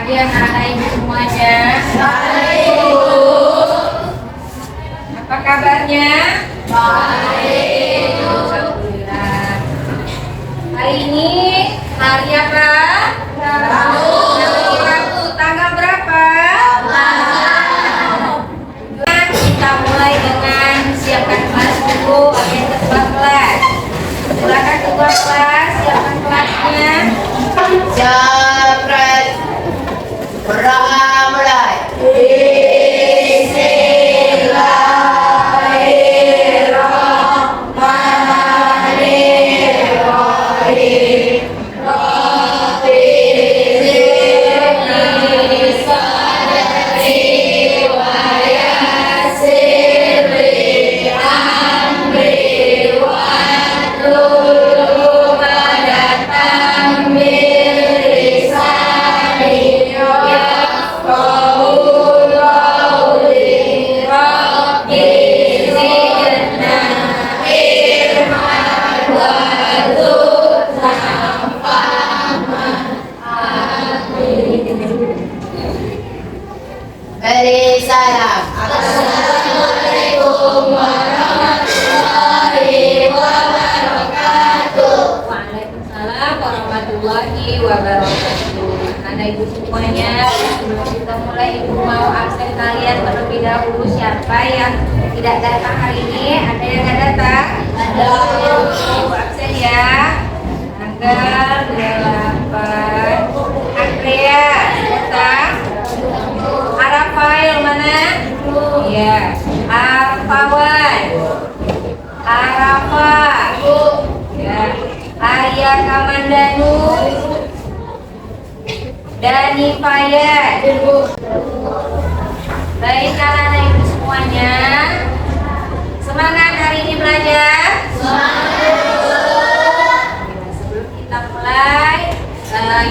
pagi anak-anak ibu semuanya. Baik, Ibu. Apa kabarnya? Baik. Alhamdulillah. Hari ini hari apa? Rabu. Hari Rabu. Tanggal berapa? Kita mulai dengan siapkan kelas dulu. Bagian ketua kelas. Silakan ketua kelas siapkan kelasnya. Japret. Mulai. Bismillahirrahmanirrahim. Beri salam. Assalamualaikum warahmatullahi wabarakatuh. Waalaikumsalam warahmatullahi wabarakatuh. Anak ibu semuanya, sebelum kita mulai ibu mau absen kalian terlebih dahulu. Siapa yang tidak datang hari ini? Ada yang nggak datang? Ada. Ibu absen ya. Tanggal 28. Andrea datang. Arafael mana? Iya. Arfawan. Arafa. Ya. Arya Kamandanu. Dani Fayat. Baik anak ibu semuanya, semangat hari ini belajar. Sebelum kita mulai,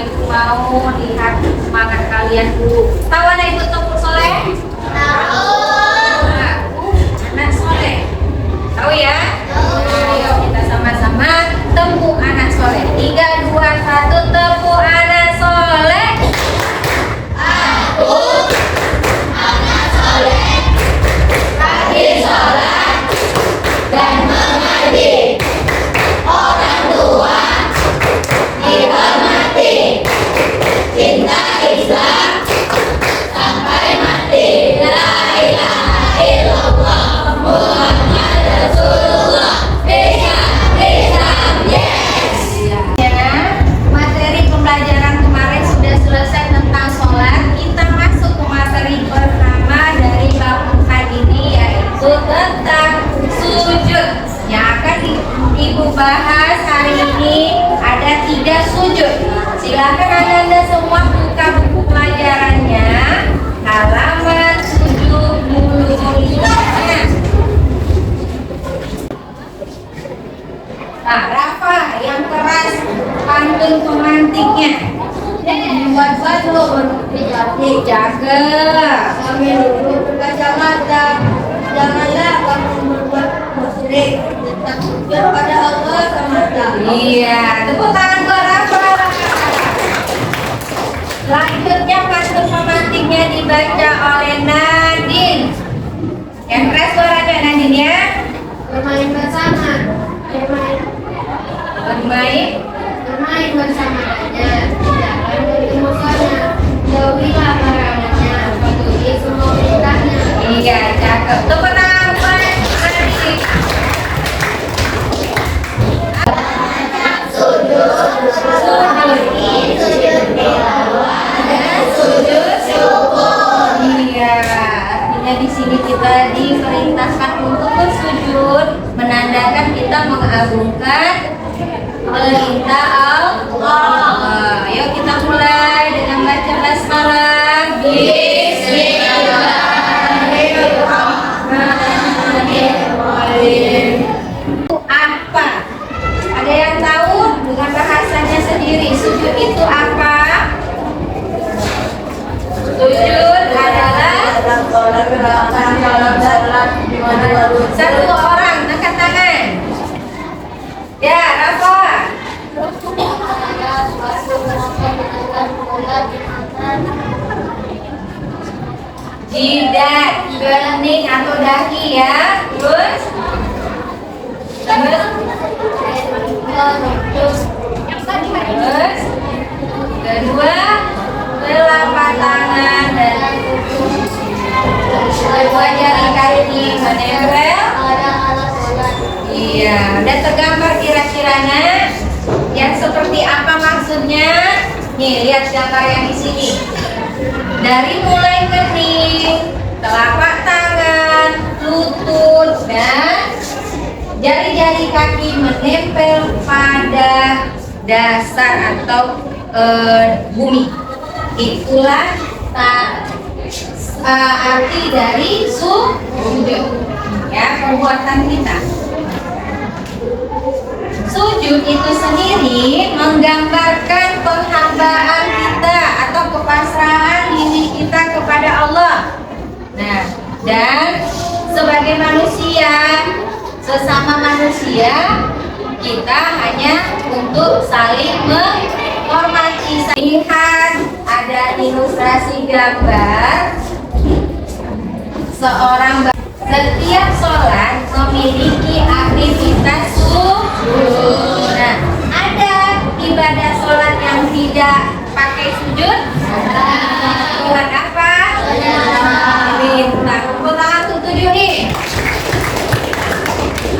ibu mau lihat semangat kalian dulu. Tahu anak ibu Tunggu Soleh? Tahu. Anak Soleh. Tahu ya? Ayo kita sama-sama temu anak soleh. 3, 2, 1, temu anak soleh. Aku anak soleh, rajin sholat dan mengaji. Orang tua dihormati, cinta Islam sampai mati. La ilaha illallah Muhammad Rasulullah. Islam, yes. Ya, materi pembelajaran kemarin sudah selesai tentang sholat. Kita masuk ke materi pertama dari bab ini, yaitu tentang sujud. Yang akan ibu bahas hari ini ada 3 sujud. Silakan anda semua buka buku pelajarannya, halaman 75. Nah, Rafa yang keras pantun pemantiknya. Buat lo jaga. Sambil duduk berkacamata, janganlah kamu berbuat musyrik, takutkan pada Allah semata. Iya, tepuk tangan buat Rafa. Selanjutnya pantun pemantiknya dibaca oleh Nadine. Yang keras suaranya Nadine ya. Bermain bersama, bermain bersama aja, jangan beri musuhnya, jauhilah larangannya, patuhi semua perintahnya. Iya, cakep. Tepuk tangan buat Nadine. Iya, artinya di sini kita diperintahkan untuk bersujud, menandakan kita mengagungkan perintah Allah. Ayo kita mulai dengan baca basmalah. Bismillahirrahmanirrahim. Itu apa? Ada yang tahu dengan bahasanya sendiri? Sujud itu apa? Sujud adalah satu orang angkat tangan. Ya, Rafa. jidat, kening atau dahi ya. Terus kedua telapak tangan dan kedua jari kaki menempel. Iya, udah tergambar kira-kiranya yang seperti apa maksudnya? Nih, lihat gambar yang di sini. Dari mulai kening, telapak tangan, lutut, dan jari-jari kaki menempel pada dasar atau bumi. Itulah arti dari sujud. Ya, perbuatan kita. Sujud itu sendiri menggambarkan penghambaan kita atau kepasrahan diri kita kepada Allah. Nah, dan sebagai manusia, sesama manusia, kita hanya untuk saling menghormati. Lihat, ada ilustrasi gambar seorang. Setiap sholat memiliki aktivitas sujud. Nah, ada ibadah sholat yang tidak pakai sujud? Sholat apa? Nah, tepuk tangan untuk 7 nih.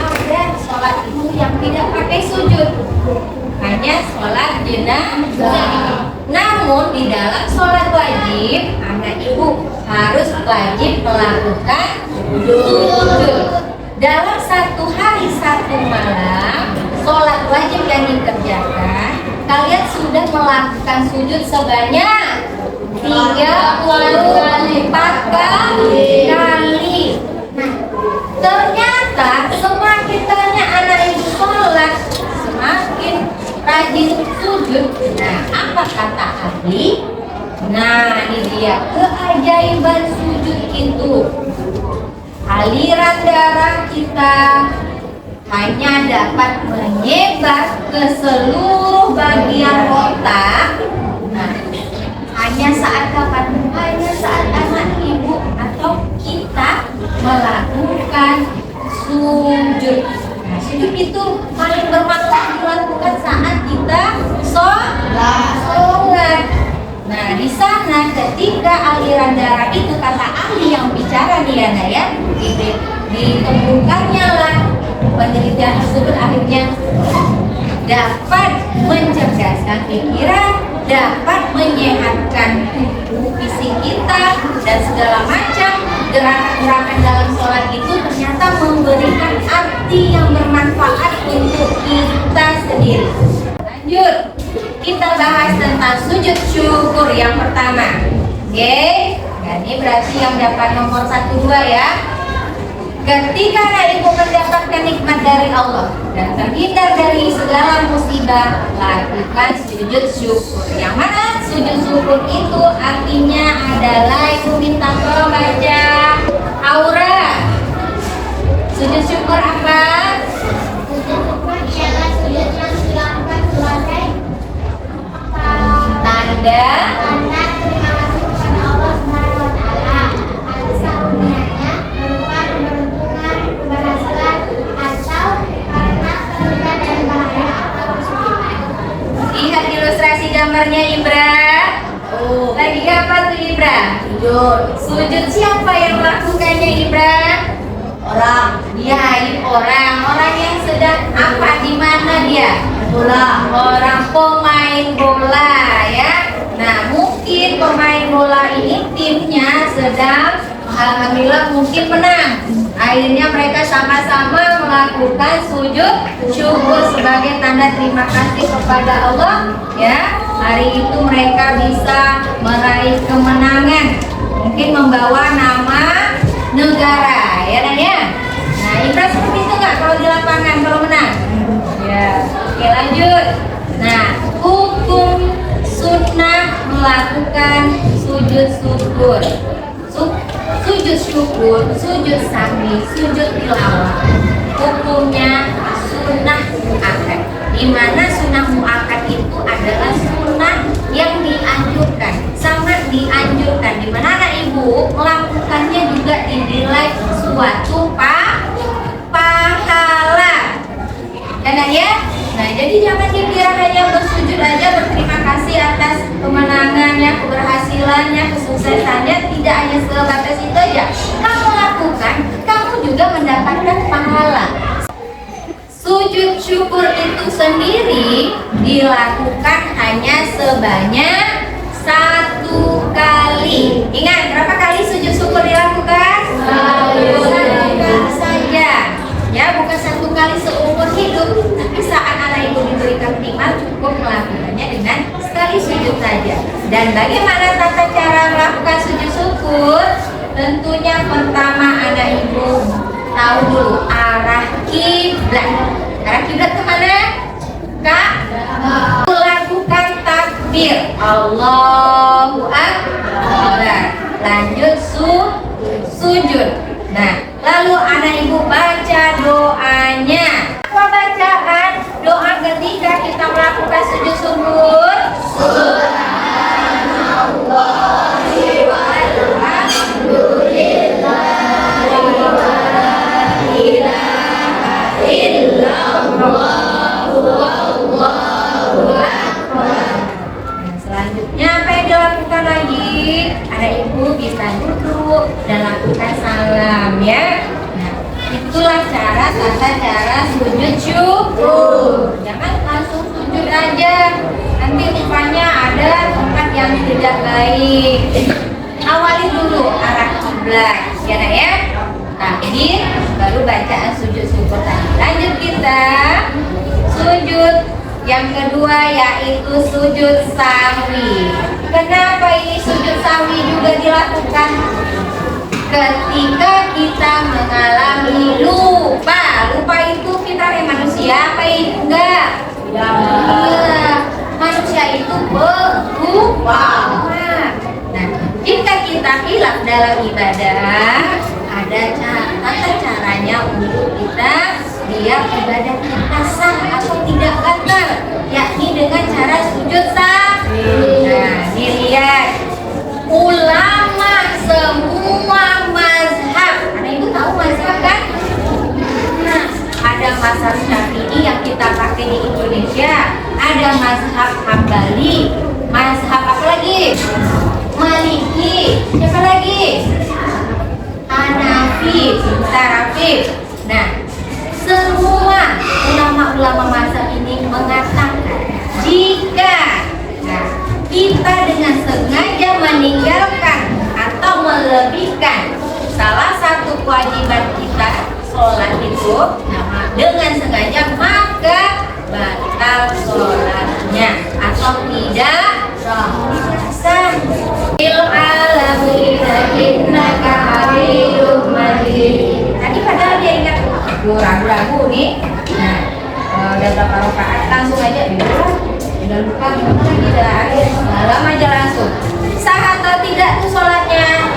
Ada sholat itu yang tidak pakai sujud, hanya sholat jenazah. Namun di dalam sholat wajib, anak ibu harus wajib melakukan sujud. Dalam satu hari satu malam sholat wajib yang dikerjakan, kalian sudah melakukan sujud sebanyak 34 kali. Nah, ternyata semakin banyak anak ibu sholat, semakin rajin sujud. Nah, apa kata ahli? Nah, ini dia keajaiban sujud itu. Aliran darah kita hanya dapat menyebar ke seluruh bagian otak. Nah, hanya saat kapan? Hanya saat anak ibu atau kita melakukan sujud. Nah, sujud itu paling bermanfaat dilakukan saat kita sholat. Nah, di sana ketika aliran darah itu, kata ahli yang bicara nih ya, ditemukannya lah penelitian tersebut akhirnya dapat mencerdaskan pikiran, dapat menyehatkan tubuh fisik kita, dan segala macam gerakan-gerakan dalam sholat itu ternyata memberikan arti yang bermanfaat untuk kita sendiri. Lanjut, kita bahas tentang sujud syukur yang pertama. Oke, nah ini berarti yang dapat nomor 1, 2 ya. Ketika anak ibu mendapatkan nikmat dari Allah dan terhindar dari segala musibah, lakukan sujud syukur. Yang mana sujud syukur itu artinya adalah, ibu minta tolong baca Aura. Sujud syukur apa? Tanda terima kasih kepada Allah Subhanahu wa taala atas karunia-Nya berupa keberuntungan, keberhasilan, atau karena terhindar dari bahaya atau kesulitan. Lihat ilustrasi gambarnya Ibra. Lagi apa tuh Ibra? Sujud siapa yang melakukannya Ibra? Orang. Ya, orang yang sedang apa, di mana dia? Bola. Orang pemain bola ya. Nah, mungkin pemain bola ini timnya sedang alhamdulillah mungkin menang. Akhirnya mereka sama-sama melakukan sujud syukur sebagai tanda terima kasih kepada Allah ya. Hari itu mereka bisa meraih kemenangan, mungkin membawa nama negara ya dan ya. Nah, Ibra seperti itu nggak kalau di lapangan kalau menang? Ya. Oke, lanjut. Nah, hukum sunnah melakukan sujud syukur. Sujud syukur, sujud sahwi, sujud tilawah. Hukumnya sunnah muakkad. Di mana sunnah muakkad itu adalah sunnah yang dianjurkan, sangat dianjurkan. Di mana anak ibu melakukan Nah, jadi jangan dikira hanya bersujud aja berterima kasih atas kemenangannya, keberhasilannya, kesuksesannya, tidak hanya sebatas itu aja. Kamu lakukan, kamu juga mendapatkan pahala. Sujud syukur itu sendiri dilakukan hanya sebanyak 1 kali. Ingat, berapa kali sujud syukur dilakukan? 1 kali saja. Ya, bukan 1 kali seumur hidup, tapi saat anak ibu diberikan nikmat cukup melakukannya dengan sekali sujud saja. Dan bagaimana tata cara melakukan sujud syukur? Tentunya pertama anak ibu tahu dulu arah kiblat. Arah kiblat kemana? Kak? Lakukan takbir Allahu Akbar. Lanjut sujud. Nah, lalu anak ibu baca doanya. Apa bacaan doa ketika kita melakukan sujud syukur? Subhanallahi walhamdulillah wa la ilaha illallah wallahu akbar. Nah, selanjutnya apa yang dilakukan lagi? Anak ibu bisa duduk dan lakukan salam ya. Nah, itulah tata cara sujud syukur. Jangan langsung sujud aja. Nanti rupanya ada tempat yang tidak baik. Awali dulu arah kiblat, ya nak ya. Takbir, baru bacaan sujud syukur tadi. Lanjut kita sujud yang kedua, yaitu sujud sahwi. Kenapa ini sujud sahwi juga dilakukan? Ketika kita mengalami lupa. Lupa itu kita manusia apa enggak? Ya. Manusia itu berlupa. Nah, jika kita hilaf dalam ibadah, ada tata caranya untuk kita biar ibadah kita sah atau tidak batal, yakni dengan cara sujud sahwi. Nah, dilihat ulama semua mazhab. Karena itu tahu mazhab kan? Nah, ada mazhab Syafi'i yang kita pakai di Indonesia, ada mazhab Hambali, mazhab apa lagi? Maliki, siapa lagi? Hanafi, Tarafif. Nah, semua ulama-ulama mazhab ini mengatakan jika kita dengan sengaja meninggalkan atau melebihkan salah satu kewajiban kita, sholat itu, dengan sengaja, maka batal sholatnya atau tidak sah. Tadi padahal dia ingat ragu-ragu nih. Nah, udah berapa rakaat langsung aja udah lupa gimana lagi dah. Malam aja langsung. Sah atau tidak tuh sholatnya?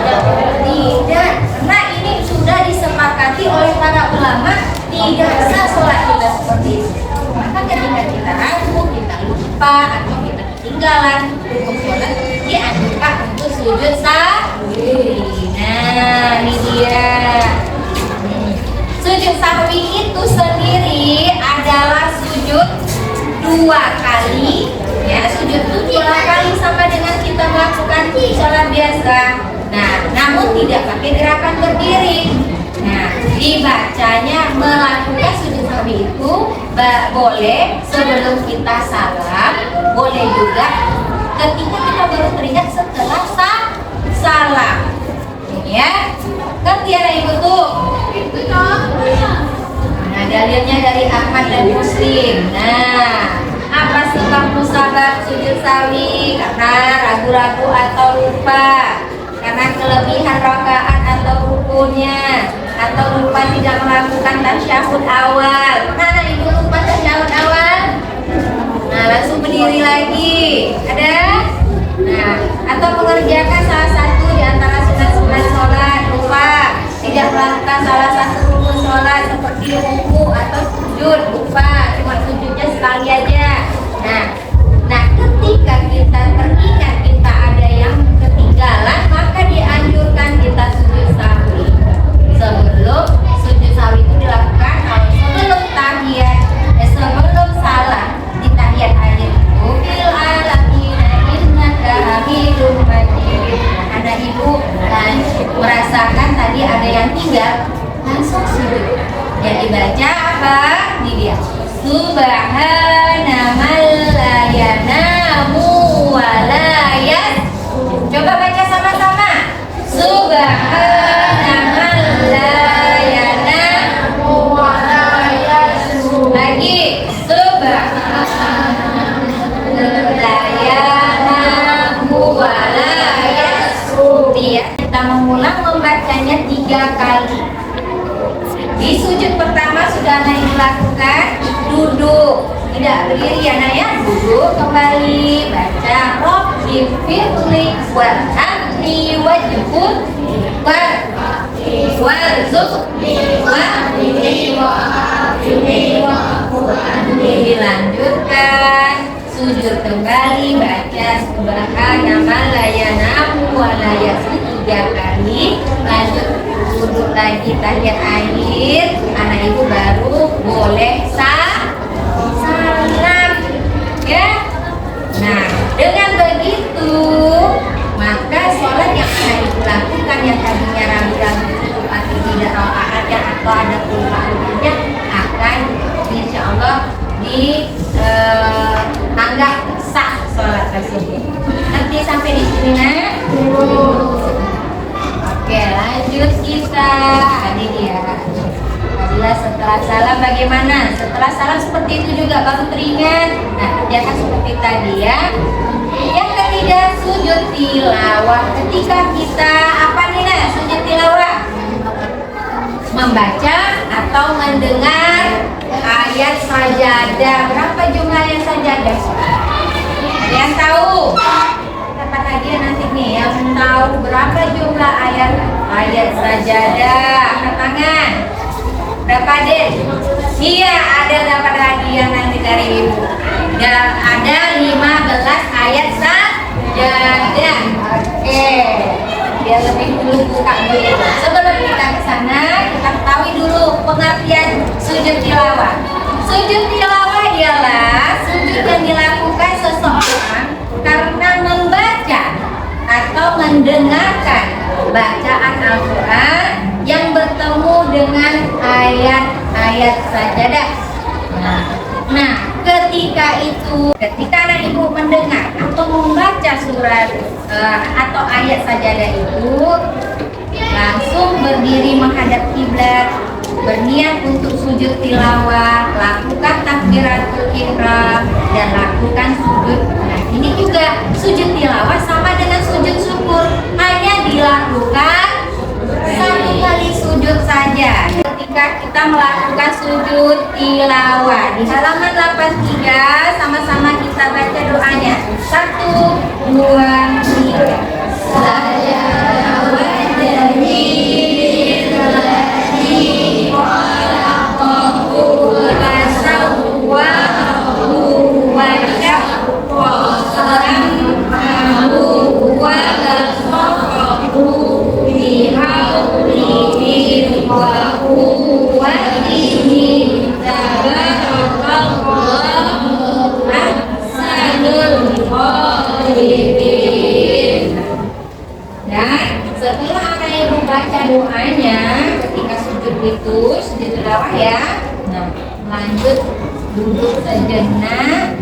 Tidak, karena ini sudah disepakati oleh para ulama tidak sah sholat kita seperti itu. Maka ketika kita ragu, kita lupa atau kita ketinggalan hukum sholat, dianjurkan untuk sujud sahwi. Nah, ini dia. Sujud sahwi itu sendiri adalah sujud 2 kali, ya. Sujud itu 2 kali sama dengan kita melakukan sholat biasa. Nah, namun tidak pakai gerakan berdiri. Nah, dibacanya melakukan sujud sahwi itu boleh sebelum kita salam, boleh juga ketika kita baru teringat setelah salam. Ya, ngerti ya ibu tuh? Nah, dalilnya dari Ahmad dan Muslim. Nah, apa sebab musabab sujud sahwi? Karena ragu-ragu atau lupa, karena kelebihan rakaat atau rukunnya, atau lupa tidak melakukan tasyahud awal. Nah, ibu lupa tasyahud awal. Nah, langsung berdiri lagi. Ada? Nah, atau mengerjakan salah satu di antara sunat-sunat sholat, lupa tidak melakukan salah satu rukun sholat seperti ruku atau sujud, lupa cuma sujudnya sekali aja. Nah, ketika kita teringat kita ada yang ketinggalan, maka dianjurkan kita sujud sahwi. Sebelum sujud sahwi itu dilakukan sebelum tahiyat, sebelum salam. apa? Ini dia. Subhana man la yanamu wa la yasur. Coba baca sama-sama. Subhana man la yanamu wa la yasur. Lagi. Subhana la yanamu wa la yasur. Kita mengulang membacanya 3 kali. Di sujud pertama sudah naik lakukan duduk, tidak berdiri ya Naya, duduk kembali baca Rabbi firli warhamni wajhul warzuqni dilanjutkan sujud kembali baca subhana man la yanamu wa la yasur 3 kali, lanjut duduk lagi tahiyat akhir, anak ibu baru boleh salam ya. Nah, dengan begitu maka sholat yang anak ibu lakukan yang tadinya ragu-ragu cukup atau tidak rokaatnya atau ada kelupaan-kelupaan akan insya Allah dianggap sah sholat tersebut. Nanti sampai di sini nak. Oke, lanjut kita. Ini dia. Adalah setelah salam bagaimana? Setelah salam seperti itu juga baru teringat. Nah, kerjakan seperti tadi ya. Yang ketiga, sujud tilawah. Ketika kita apa nih nah? Sujud tilawah. Membaca atau mendengar ayat sajadah. Berapa jumlah ayat sajadah? Ada yang tahu? Dapat hadiah nanti nih yang tahu berapa jumlah ayat sajadah. Angkat tangan. Berapa deh? Iya, ada dapat hadiah nanti dari ibu. Dan ada 15 ayat sajadah. Oke. Biar lebih dulu buka dulu. Sebelum kita ke sana, kita ketahui dulu pengertian sujud tilawah. Sujud tilawah ialah sujud yang dilakukan seseorang karena membaca atau mendengarkan bacaan Al-Quran yang bertemu dengan ayat-ayat sajadah. Nah, ketika anak ibu mendengar atau membaca surat atau ayat sajadah itu, langsung berdiri menghadap kiblat, berniat untuk sujud tilawah, lakukan takbiratul ihram dan lakukan sujud. Nah, ini juga sujud tilawah sama dengan sujud syukur, hanya dilakukan 1 kali sujud saja. Ketika kita melakukan sujud tilawah di halaman 83, sama-sama kita baca doanya. 1, 2, 3. Saja setelah anak ibu baca doanya ketika sujud itu, sujud tilawah ya. Nah, lanjut duduk sejenak.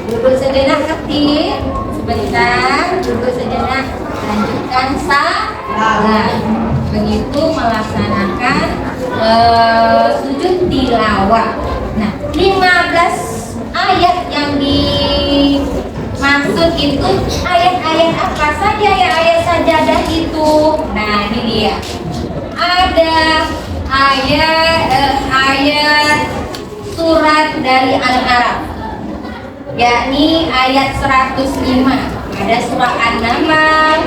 Duduk sejenak kecil sebentar, duduk sejenak, lanjutkan salam. Begitu melaksanakan sujud tilawah. Nah, 15 ayat yang dimaksud itu ayat-ayat apa saja ya ayat sajadah itu? Nah, ini dia. Ada ayat surat dari Al-Araf, yakni ayat 105. Ada surah An-Naml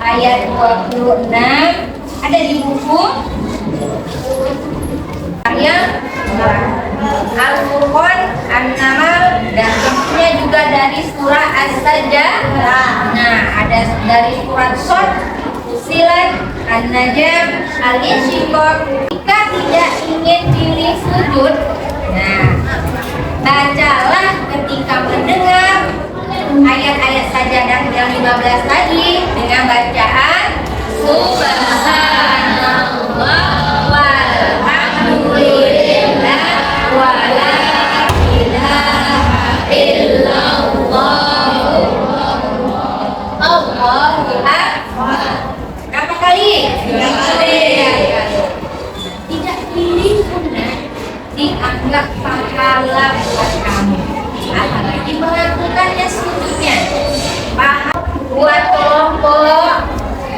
ayat 26, ada di buku yang Al-Furqan, An-Naml, dan bukunya juga dari surah As-Sajdah. Nah, ada dari surat Shad, Fussilat, An-Najm, Al-Insyiqaq. Jika tidak ingin pilih sujud, nah, bacalah ketika mendengar ayat-ayat sajadah yang 15 tadi dengan bacaan Subhanallah walhamdulillah dianggap pahala buat kamu. Apalagi melakukannya sujudnya. Pahala buat kelompok.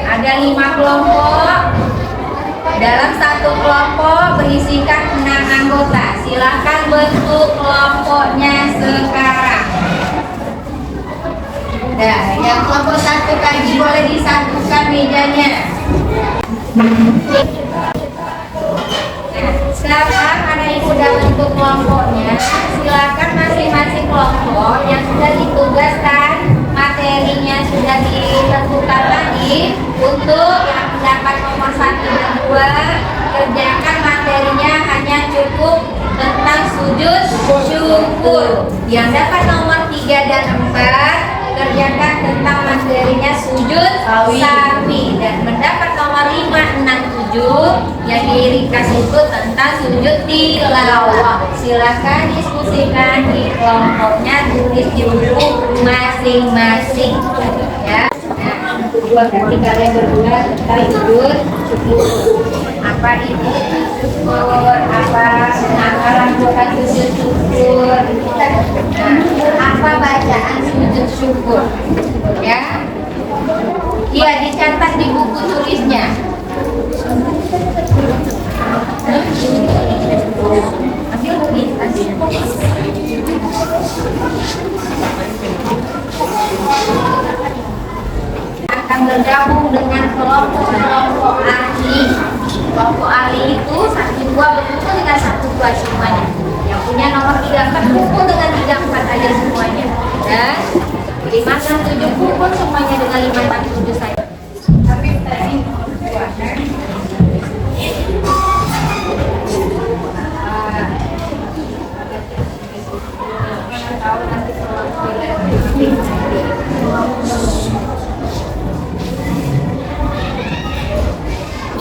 Ada 5 kelompok. Dalam satu kelompok berisikan 6 anggota. Silakan bentuk kelompoknya sekarang. Nah, yang kelompok 1 tadi boleh disatukan mejanya. Nah, sekarang ada yang sudah bentuk kelompoknya. Silakan masing-masing kelompok yang sudah ditugaskan materinya sudah ditentukan tadi untuk yang mendapat nomor 1 dan 2 kerjakan materinya hanya cukup tentang sujud syukur. Yang dapat nomor 3 dan 4 kerjakan tentang materinya sujud sawi dan mendapat nomor 5, 6, 7 yang diringkas itu tentang sujud tilawah. Silakan diskusikan di kelompoknya, tulis di buku masing-masing ya. Nah, berarti kalian berdua tentang sujud syukur. Apa itu syukur? Apa lakukan sujud syukur? Nah, apa bacaan sujud syukur? Ya, iya dicatat di buku tulisnya. Akan bergabung dengan kelompok ahli. Kelompok ahli itu 1, 2 berkumpul dengan 1, 2 semuanya. Yang punya nomor 3, 4 kumpul dengan 3, 4 aja semuanya. Dan 5, 6, 7 kumpul semuanya dengan 5, 6, 7 saja. Tapi tadi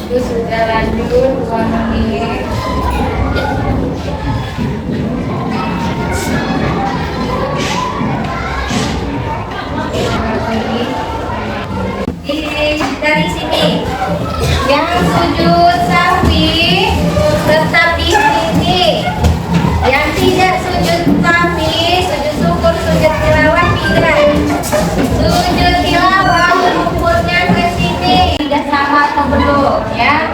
itu sudah lanjut 2 menit. Dari sini yang sujud sawi tetap di sini, yang tidak sujud sawi, sujud syukur, sujud tilawah tidak. Sujud tilawah rumputnya ke sini. Sudah sama atau belum ya?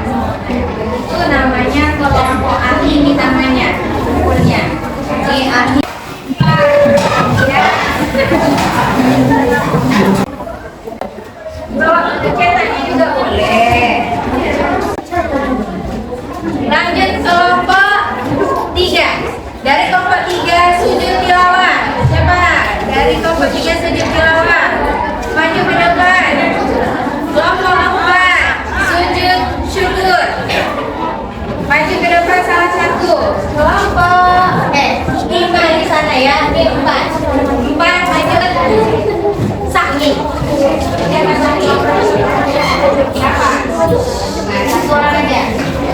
Itu namanya kelompok ahli, ini namanya rumputnya di ahli ya. Bawa cetaknya juga boleh. Lanjut kelompok 3. Dari kelompok 3 sujud tilawah. Siapa? Dari kelompok 3 sujud tilawah. Maju ke depan. Kelompok 4 sujud syukur. Maju ke depan salah satu. Kelompok 5 di sana ya. Ini 4 maju ke Sakti. Siapa Sakti? Siapa? Satu orang aja.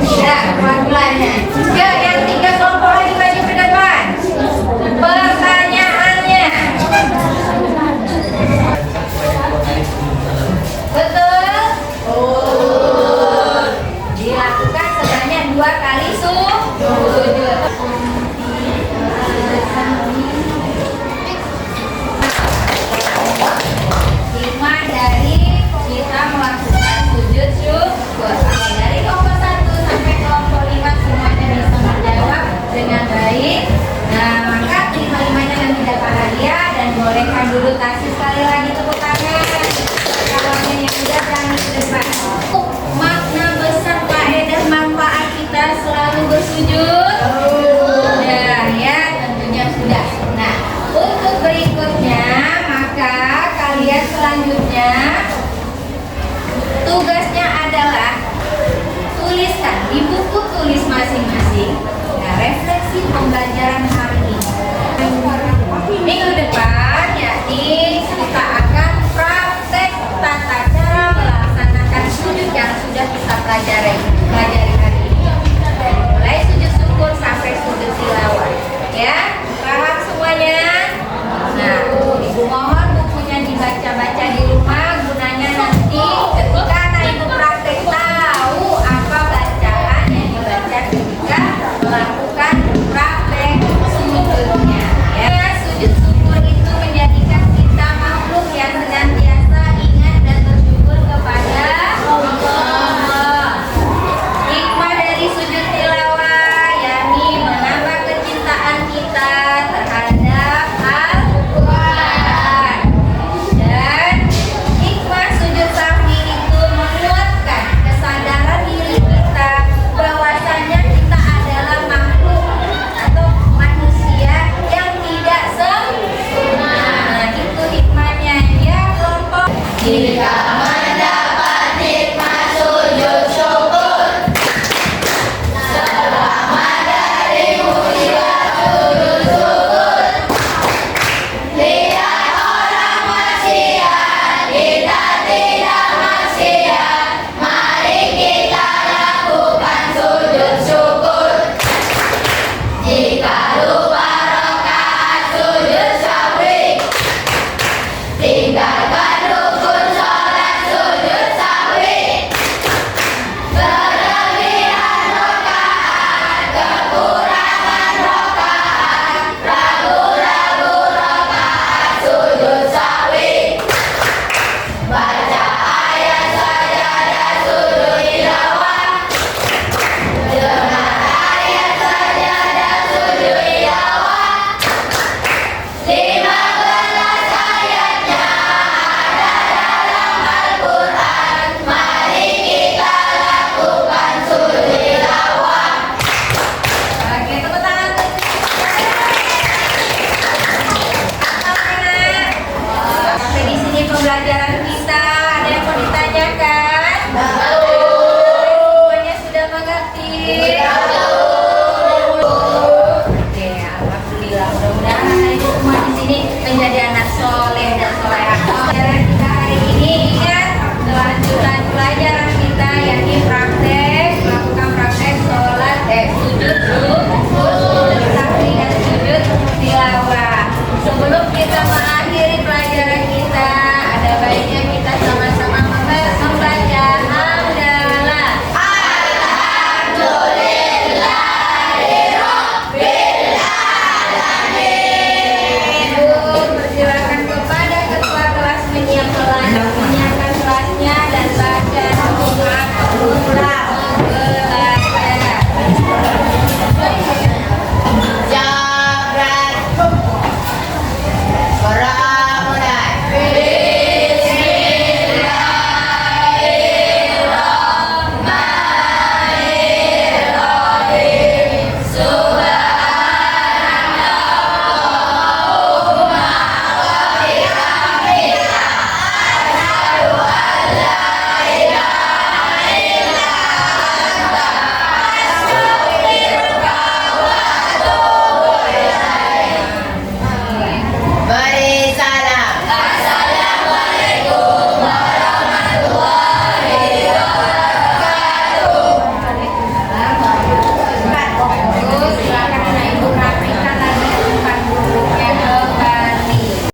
Tidak, perwakilannya. Ya, yang 3 kelompok lagi maju ke depan. Pertanyaannya. Betul? Dilakukan sebanyak 2 kali sujud. Dari kita melakukan sujud syukur. Dari kelompok 1 sampai kelompok 5 semuanya bisa menjawab dengan baik. Nah, maka 5-5-nya nanti dapat hadiah dan bolehkan dulu tasnya sekali lagi tepuk tangan. Kalau yang udah berani ke depan. Makna besar faedah manfaat kita selalu bersujud. Nah, ya tentunya sudah. Nah, untuk berikutnya maka kalian selanjutnya tugasnya adalah tuliskan di buku tulis masing-masing refleksi pembelajaran hari ini. Minggu depan yakni kita akan praktek tata cara melaksanakan sujud yang sudah kita pelajari hari ini. Dari mulai sujud syukur sampai sujud tilawah. Ya, paham semuanya? Nah, Ibu mohon bukunya dibaca-baca di rumah, gunanya nanti ketika anak ibu praktek tahu apa bacaan yang dibaca ketika melakukan praktek sujudnya. Ya, sujud syukur itu menjadikan kita makhluk yang senantiasa ingat dan bersyukur kepada Allah. Hikmah dari sujud tilawah yakni menambah kecintaan kita terhadap Al-Quran. Dan hikmah sujud sahwi itu menguatkan kesadaran diri kita bahwasanya kita adalah makhluk atau manusia yang tidak sempurna. Nah, itu hikmahnya ya kelompok. Jika mendapat hikmah sujud syukur selamat dari musibah sujud syukur. Lihat orang maksiat, kita tidak maksiat. Mari kita lakukan sujud syukur. Jika lupa